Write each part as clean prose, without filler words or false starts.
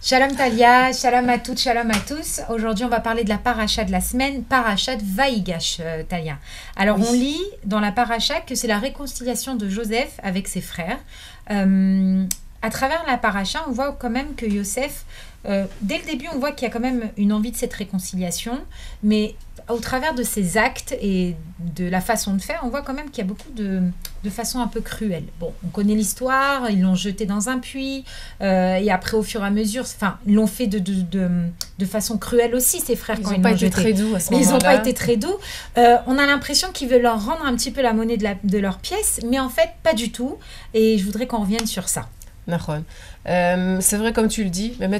Shalom Talia, shalom à toutes, shalom à tous. Aujourd'hui, on va parler de la paracha de la semaine, paracha de Vaïgash, Talia. Alors, on lit dans la paracha que c'est la réconciliation de Joseph avec ses frères. À travers la paracha, on voit quand même que Yosef, dès le début, on voit qu'il y a quand même une envie de cette réconciliation, mais au travers de ses actes et de la façon de faire, on voit quand même qu'il y a beaucoup de façons un peu cruelles. Bon, on connaît l'histoire, ils l'ont jeté dans un puits, et après, au fur et à mesure, enfin, ils l'ont fait de façon cruelle aussi, ses frères, quand ils l'ont jeté. Ils n'ont pas été très doux à ce moment-là. Ils n'ont pas été très doux. On a l'impression qu'ils veulent leur rendre un petit peu la monnaie de leur pièce, mais en fait, pas du tout. Et je voudrais qu'on revienne sur ça. C'est vrai, comme tu le dis, Mehmet,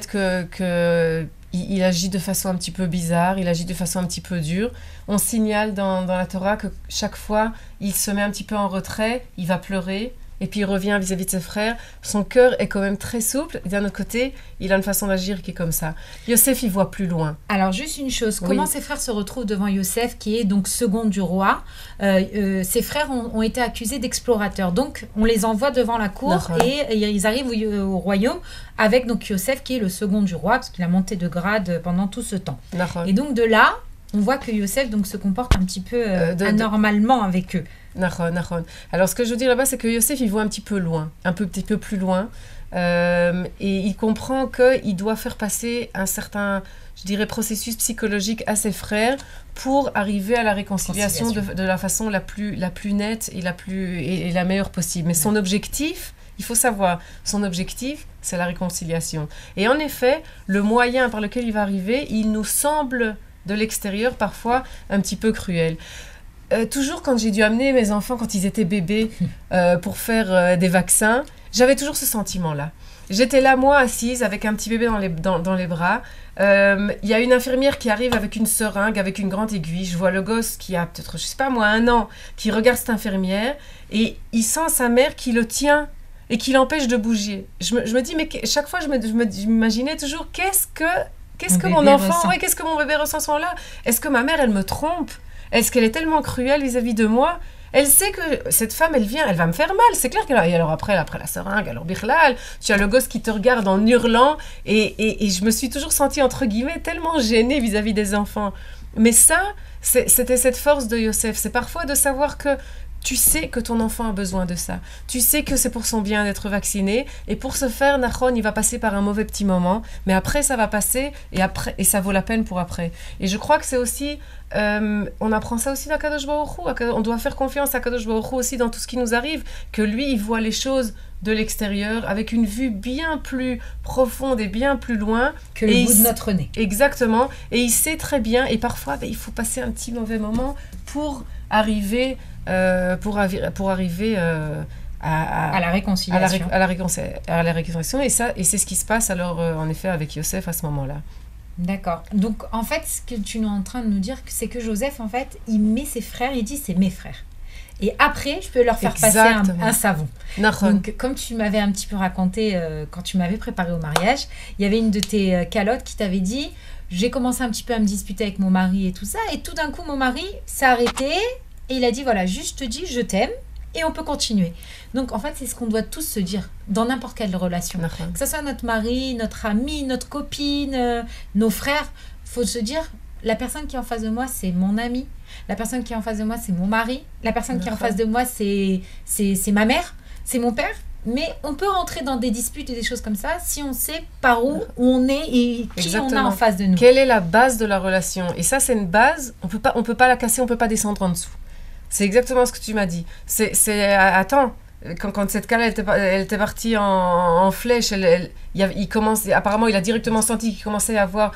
il agit de façon un petit peu bizarre, il agit de façon un petit peu dure. On signale dans la Torah que chaque fois, il se met un petit peu en retrait, il va pleurer, et puis il revient vis-à-vis de ses frères. Son cœur est quand même très souple, et d'un autre côté, il a une façon d'agir qui est comme ça. Yosef, il voit plus loin. Alors, juste une chose, comment ses frères se retrouvent devant Yosef, qui est donc second du roi? Ses frères ont été accusés d'explorateurs, donc on les envoie devant la cour, et ils arrivent au royaume avec donc Yosef, qui est le second du roi, parce qu'il a monté de grade pendant tout ce temps. Et donc de là, on voit que Yosef donc, se comporte un petit peu anormalement avec eux. Alors, ce que je veux dire là-bas, c'est que Yosef, il voit un petit peu loin, petit peu plus loin, et il comprend qu'il doit faire passer un certain, je dirais, processus psychologique à ses frères pour arriver à la réconciliation de la façon la plus nette et la meilleure possible. Mais son objectif, il faut savoir, son objectif, c'est la réconciliation. Et en effet, le moyen par lequel il va arriver, il nous semble de l'extérieur parfois un petit peu cruel. Toujours quand j'ai dû amener mes enfants quand ils étaient bébés pour faire des vaccins, j'avais toujours ce sentiment-là. J'étais là, moi, assise avec un petit bébé dans les bras. Il y a une infirmière qui arrive avec une seringue, avec une grande aiguille. Je vois le gosse qui a peut-être, je sais pas moi, 1 an, qui regarde cette infirmière et il sent sa mère qui le tient et qui l'empêche de bouger. Je me dis, mais chaque fois, je m'imaginais toujours, qu'est-ce que mon enfant, qu'est-ce que mon bébé ressent à ce moment-là? Est-ce que ma mère, elle me trompe? Est-ce qu'elle est tellement cruelle vis-à-vis de moi? Elle sait que cette femme, elle va me faire mal. C'est clair qu'elle et alors après la seringue, alors birlal, tu as le gosse qui te regarde en hurlant. Et je me suis toujours sentie, entre guillemets, tellement gênée vis-à-vis des enfants. Mais ça, c'était cette force de Yosef. C'est parfois de savoir que tu sais que ton enfant a besoin de ça. Tu sais que c'est pour son bien d'être vacciné. Et pour ce faire, Nahon, il va passer par un mauvais petit moment. Mais après, ça va passer. Et ça vaut la peine pour après. Et je crois que c'est aussi... on apprend ça aussi d'Akadosh Baruch Hu. On doit faire confiance à Akadosh Baruch Hu aussi dans tout ce qui nous arrive. Que lui, il voit les choses de l'extérieur avec une vue bien plus profonde et bien plus loin. Que le bout de notre nez. Exactement. Et il sait très bien. Et parfois, il faut passer un petit mauvais moment pour arriver... à la réconciliation. À la réconciliation. Et c'est ce qui se passe alors, en effet, avec Yosef à ce moment-là. D'accord. Donc, en fait, ce que tu es en train de nous dire, c'est que Joseph, en fait, il met ses frères, il dit, c'est mes frères. Et après, je peux leur faire passer un savon. Donc, comme tu m'avais un petit peu raconté, quand tu m'avais préparé au mariage, il y avait une de tes calottes qui t'avait dit, j'ai commencé un petit peu à me disputer avec mon mari et tout ça, et tout d'un coup, mon mari s'est arrêté, et il a dit, voilà, juste te dis, je t'aime, et on peut continuer. Donc, en fait, c'est ce qu'on doit tous se dire dans n'importe quelle relation. Que ce soit notre mari, notre ami, notre copine, nos frères, il faut se dire, la personne qui est en face de moi, c'est mon ami. La personne qui est en face de moi, c'est mon mari. La personne qui est en face de moi, c'est ma mère, c'est mon père. Mais on peut rentrer dans des disputes et des choses comme ça si on sait par où on est et qui on a en face de nous. Quelle est la base de la relation? Et ça, c'est une base, on peut pas la casser, on peut pas descendre en dessous. C'est exactement ce que tu m'as dit. Attends, quand cette Kala, elle était partie en flèche, apparemment, il a directement senti qu'il commençait à avoir,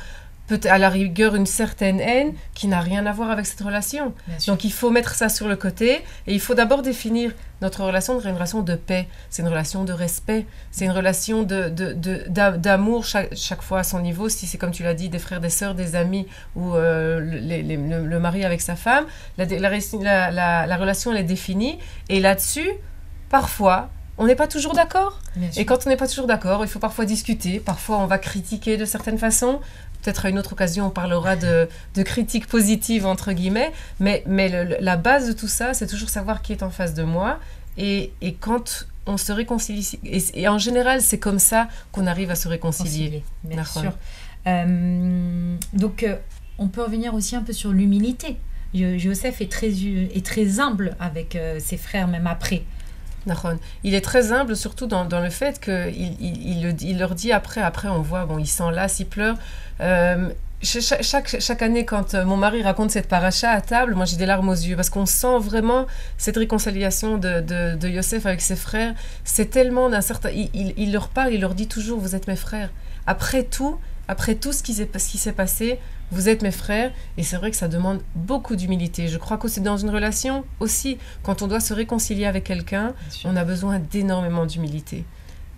peut-être à la rigueur, une certaine haine qui n'a rien à voir avec cette relation. Donc, il faut mettre ça sur le côté et il faut d'abord définir notre relation, une relation de paix. C'est une relation de respect. C'est une relation d'amour chaque fois à son niveau. Si c'est comme tu l'as dit, des frères, des sœurs, des amis ou le mari avec sa femme, la relation, elle est définie. Et là-dessus, parfois, on n'est pas toujours d'accord. Et quand on n'est pas toujours d'accord, il faut parfois discuter. Parfois, on va critiquer de certaines façons. Peut-être à une autre occasion, on parlera de critiques positives, entre guillemets. Mais la base de tout ça, c'est toujours savoir qui est en face de moi. Et quand on se réconcilie. Et en général, c'est comme ça qu'on arrive à se réconcilier. Bien sûr. Donc, on peut revenir aussi un peu sur l'humilité. Yosef est très humble avec ses frères, même après. Il est très humble, surtout dans le fait qu'il leur dit après on voit, bon, il s'enlace, il pleure. Chaque année, quand mon mari raconte cette paracha à table, moi j'ai des larmes aux yeux, parce qu'on sent vraiment cette réconciliation de Yosef avec ses frères. C'est tellement d'un certain... Il leur parle, il leur dit toujours, vous êtes mes frères. Après tout ce qui s'est passé, vous êtes mes frères. Et c'est vrai que ça demande beaucoup d'humilité. Je crois que c'est dans une relation aussi, quand on doit se réconcilier avec quelqu'un, on a besoin d'énormément d'humilité.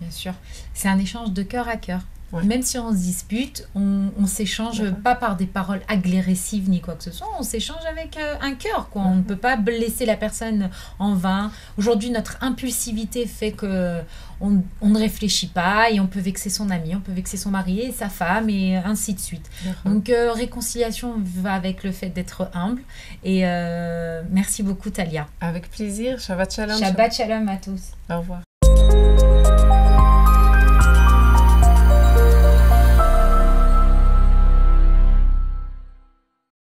Bien sûr. C'est un échange de cœur à cœur. Ouais. Même si on se dispute, on s'échange pas par des paroles agressives ni quoi que ce soit, on s'échange avec un cœur, quoi. On ne peut pas blesser la personne en vain. Aujourd'hui, notre impulsivité fait que on ne réfléchit pas et on peut vexer son ami, on peut vexer son mari et sa femme et ainsi de suite. Donc, réconciliation va avec le fait d'être humble. Et merci beaucoup, Talia. Avec plaisir. Shabbat shalom. Shabbat shalom à tous. Au revoir.